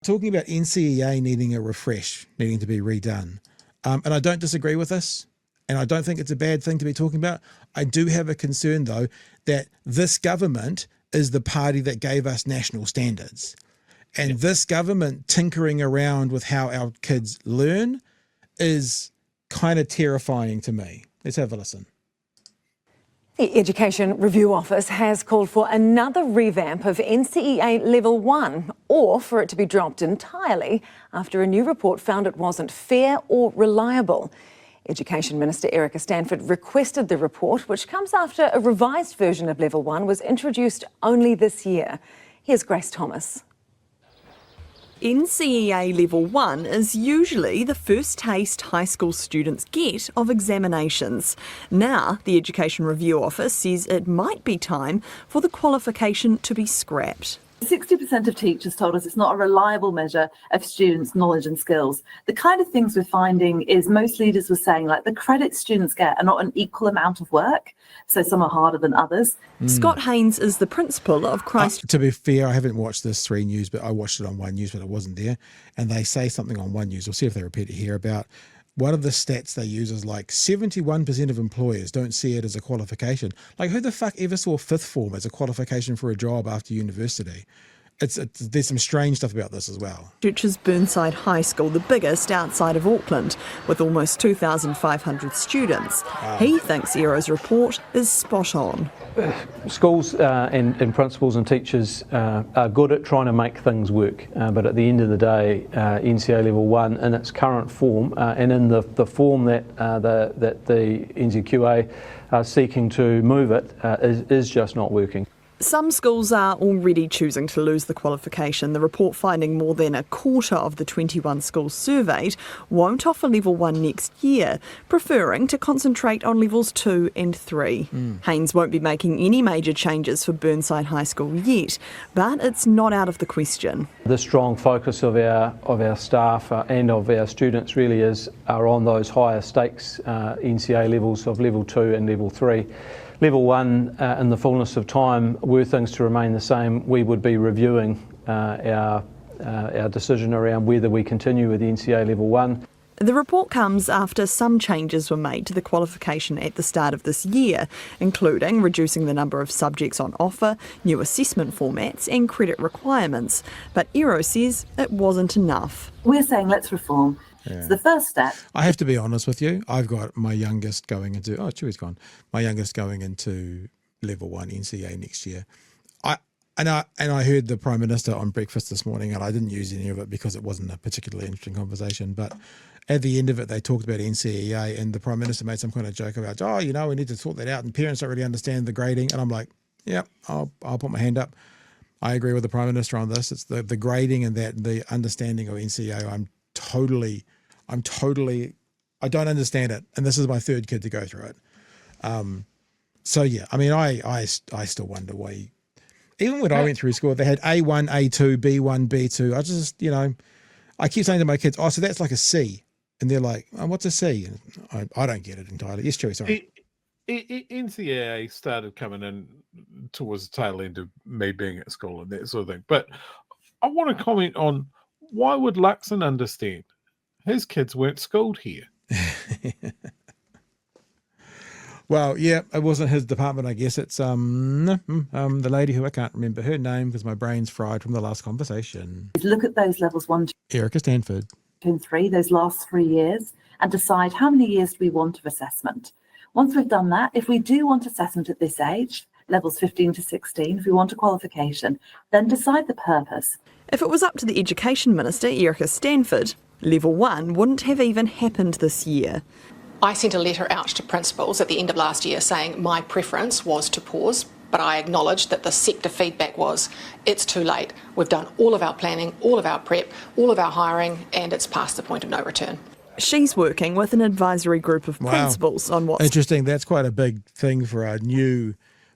Talking about NCEA needing a refresh, needing to be redone. And I don't disagree with this, and I don't think it's a bad thing to be talking about. I do have a concern, though, that this government is the party that gave us national standards. And this government tinkering around with how our kids learn is kind of terrifying to me. Let's have a listen. The Education Review Office has called for another revamp of NCEA Level 1, or for it to be dropped entirely after a new report found it wasn't fair or reliable. Education Minister Erica Stanford requested the report, which comes after a revised version of Level 1 was introduced only this year. Here's Grace Thomas. NCEA Level 1 is usually the first taste high school students get of examinations. Now, the Education Review Office says it might be time for the qualification to be scrapped. 60% of teachers told us it's not a reliable measure of students' knowledge and skills. The kind of things we're finding is most leaders were saying, like, the credits students get are not an equal amount of work, so some are harder than others. Scott Haynes is the principal of Christ. To be fair, I haven't watched this 3 News, but I watched it on 1 News, but it wasn't there. And they say something on 1 News, we'll see if they repeat it here, about one of the stats they use is like 71% of employers don't see it as a qualification. Like, who the fuck ever saw fifth form as a qualification for a job after university? There's some strange stuff about this as well. Church's Burnside High School, the biggest outside of Auckland, with almost 2,500 students. Wow. He thinks ERO's report is spot on. Schools and principals and teachers are good at trying to make things work, but at the end of the day, NCEA Level 1 in its current form and in the form that the NZQA are seeking to move it is just not working. Some schools are already choosing to lose the qualification. The report finding more than a quarter of the 21 schools surveyed won't offer Level 1 next year, preferring to concentrate on Levels 2 and 3. Haynes won't be making any major changes for Burnside High School yet, but it's not out of the question. The strong focus of our staff and of our students really are on those higher stakes NCEA levels of Level 2 and Level 3. Level 1, in the fullness of time, were things to remain the same, we would be reviewing our decision around whether we continue with the NCEA Level 1. The report comes after some changes were made to the qualification at the start of this year, including reducing the number of subjects on offer, new assessment formats and credit requirements. But ERO says it wasn't enough. We're saying let's reform. Yeah. So the first step. I have to be honest with you. I've got my youngest going into Chewy's gone. My youngest going into Level 1 NCEA next year. I heard the Prime Minister on breakfast this morning, and I didn't use any of it because it wasn't a particularly interesting conversation. But at the end of it, they talked about NCEA, and the Prime Minister made some kind of joke about, we need to sort that out, and parents don't really understand the grading. And I'm like, yeah, I'll put my hand up. I agree with the Prime Minister on this. It's the grading and the understanding of NCEA. I don't understand it. And this is my third kid to go through it. So yeah, I mean, I still wonder why, even when I went through school, they had A1, A2, B1, B2. I just, I keep saying to my kids, so that's like a C. And they're like, what's a C? And I don't get it entirely. Yes, Chewy, sorry. NCEA started coming in towards the tail end of me being at school and that sort of thing. But I want to comment on, why would Luxon understand? His kids weren't schooled here. Well, yeah, it wasn't his department, I guess. It's the lady who I can't remember her name because my brain's fried from the last conversation. Look at those levels 1, 2, Erica Stanford. and 3, those last 3 years, and decide how many years do we want of assessment. Once we've done that, if we do want assessment at this age, levels 15 to 16, if we want a qualification, then decide the purpose. If it was up to the Education Minister, Erica Stanford, Level 1 wouldn't have even happened this year. I sent a letter out to principals at the end of last year saying my preference was to pause, but I acknowledged that the sector feedback was, it's too late. We've done all of our planning, all of our prep, all of our hiring, and it's past the point of no return. She's working with an advisory group of principals on what's... Interesting. That's quite a big thing for a new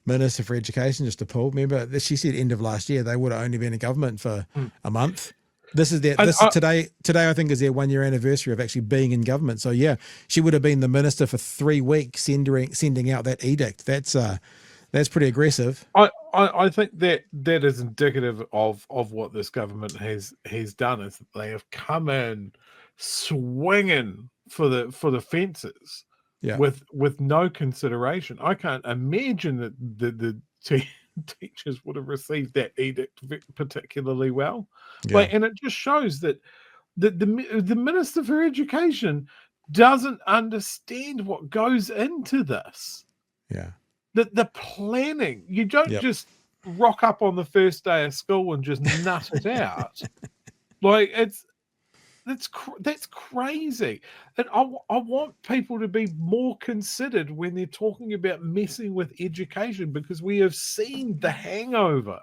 Minister for Education just to pull. Remember, she said end of last year they would have only been in government for a month. Today I think is their 1 year anniversary of actually being in government. So yeah, she would have been the minister for 3 weeks sending out that edict. That's pretty aggressive. I think that is indicative of what this government has done, is that they have come in swinging for the fences, Yeah. with no consideration. I can't imagine that the teachers would have received that edict particularly well. Yeah. And it just shows that the Minister for Education doesn't understand what goes into this. Yeah. The planning. You don't Yep. just rock up on the first day of school and just nut it out. Like, that's crazy. And I want people to be more considered when they're talking about messing with education, because we have seen the hangover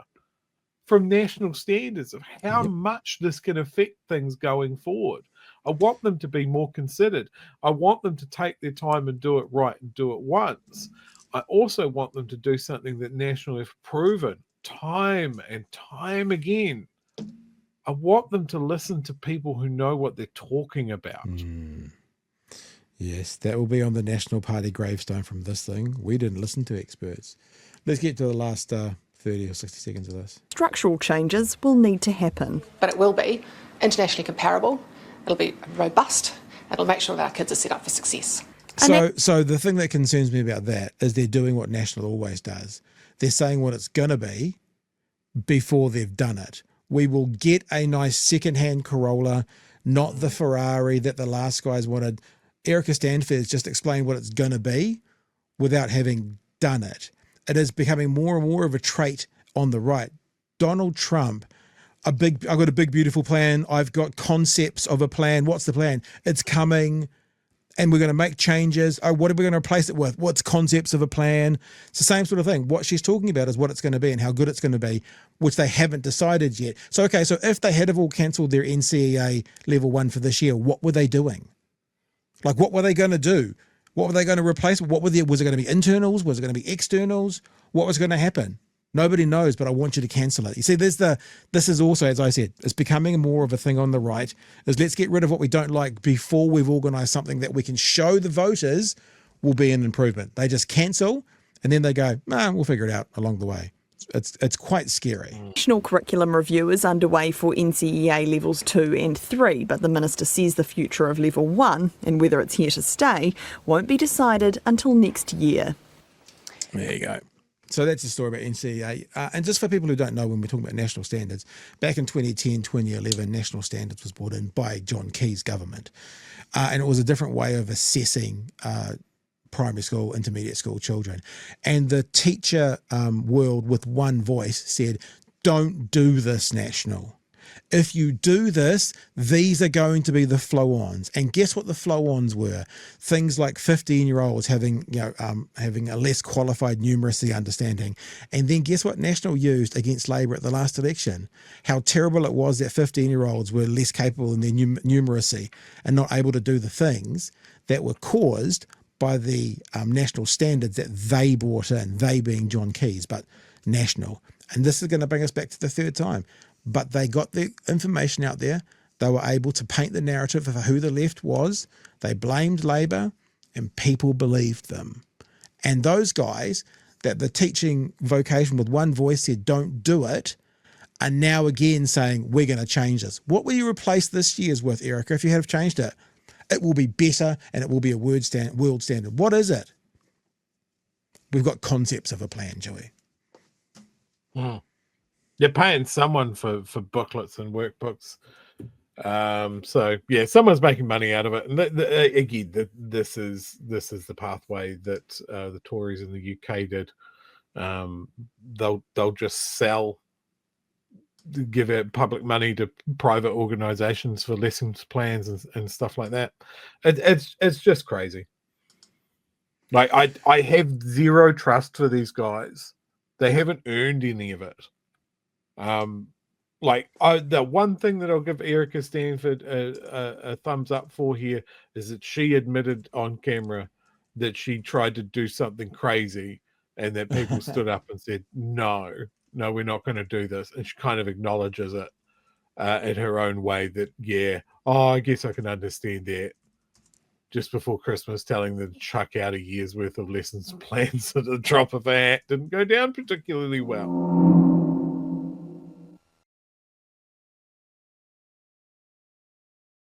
from national standards of how much this can affect things going forward. I want them to be more considered. I want them to take their time and do it right and do it once. I also want them to do something that nationally have proven time and time again. I want them to listen to people who know what they're talking about. Yes, that will be on the National Party gravestone from this thing. We didn't listen to experts. Let's get to the last 30 or 60 seconds of this. Structural changes will need to happen. But it will be internationally comparable, it'll be robust, it'll make sure that our kids are set up for success. So the thing that concerns me about that is they're doing what National always does. They're saying what it's going to be before they've done it. We will get a nice second-hand Corolla, not the Ferrari that the last guys wanted. Erica Stanford has just explained what it's going to be without having done it. It is becoming more and more of a trait on the right. Donald Trump, I've got a big, beautiful plan. I've got concepts of a plan. What's the plan? It's coming, and we're going to make changes. Oh, what are we going to replace it with? What's concepts of a plan? It's the same sort of thing. What she's talking about is what it's going to be and how good it's going to be, which they haven't decided yet. So, okay, so if they had have all cancelled their NCEA Level 1 for this year, what were they doing? Like, what were they going to do? What were they going to replace? Was it going to be internals? Was it going to be externals? What was going to happen? Nobody knows, but I want you to cancel it. You see, this is also, as I said, it's becoming more of a thing on the right, is let's get rid of what we don't like before we've organised something that we can show the voters will be an improvement. They just cancel, and then they go, nah, we'll figure it out along the way. It's quite scary. National curriculum review is underway for NCEA Levels 2 and 3, but the Minister says the future of Level 1, and whether it's here to stay, won't be decided until next year. There you go. So that's the story about NCEA. And just for people who don't know, when we're talking about national standards, back in 2010, 2011, national standards was brought in by John Key's government. And it was a different way of assessing primary school, intermediate school children. And the teacher world with one voice said, don't do this, National. If you do this, these are going to be the flow-ons. And guess what the flow-ons were? Things like 15-year-olds having a less qualified numeracy understanding. And then guess what National used against Labor at the last election? How terrible it was that 15-year-olds were less capable in their numeracy and not able to do the things that were caused by the national standards that they brought in, they being John Key's, but National. And this is going to bring us back to the third time. But they got the information out there. They were able to paint the narrative of who the left was. They blamed Labor, and people believed them. And those guys that the teaching vocation with one voice said, don't do it, are now again saying, we're going to change this. What will you replace this year's with, Erica, if you have changed it? It will be better, and it will be a world standard. What is it? We've got concepts of a plan, Joey. They're paying someone for booklets and workbooks. So yeah, someone's making money out of it. And again, this is the pathway that the Tories in the UK did. They'll just give out public money to private organisations for lessons plans and stuff like that. It's just crazy. Like I have zero trust for these guys. They haven't earned any of it. The one thing that I'll give Erica Stanford a thumbs up for here is that she admitted on camera that she tried to do something crazy and that people stood up and said, no, we're not going to do this. And she kind of acknowledges it in her own way that, I guess I can understand that. just before Christmas, telling them to chuck out a year's worth of lessons plans at the drop of a hat didn't go down particularly well.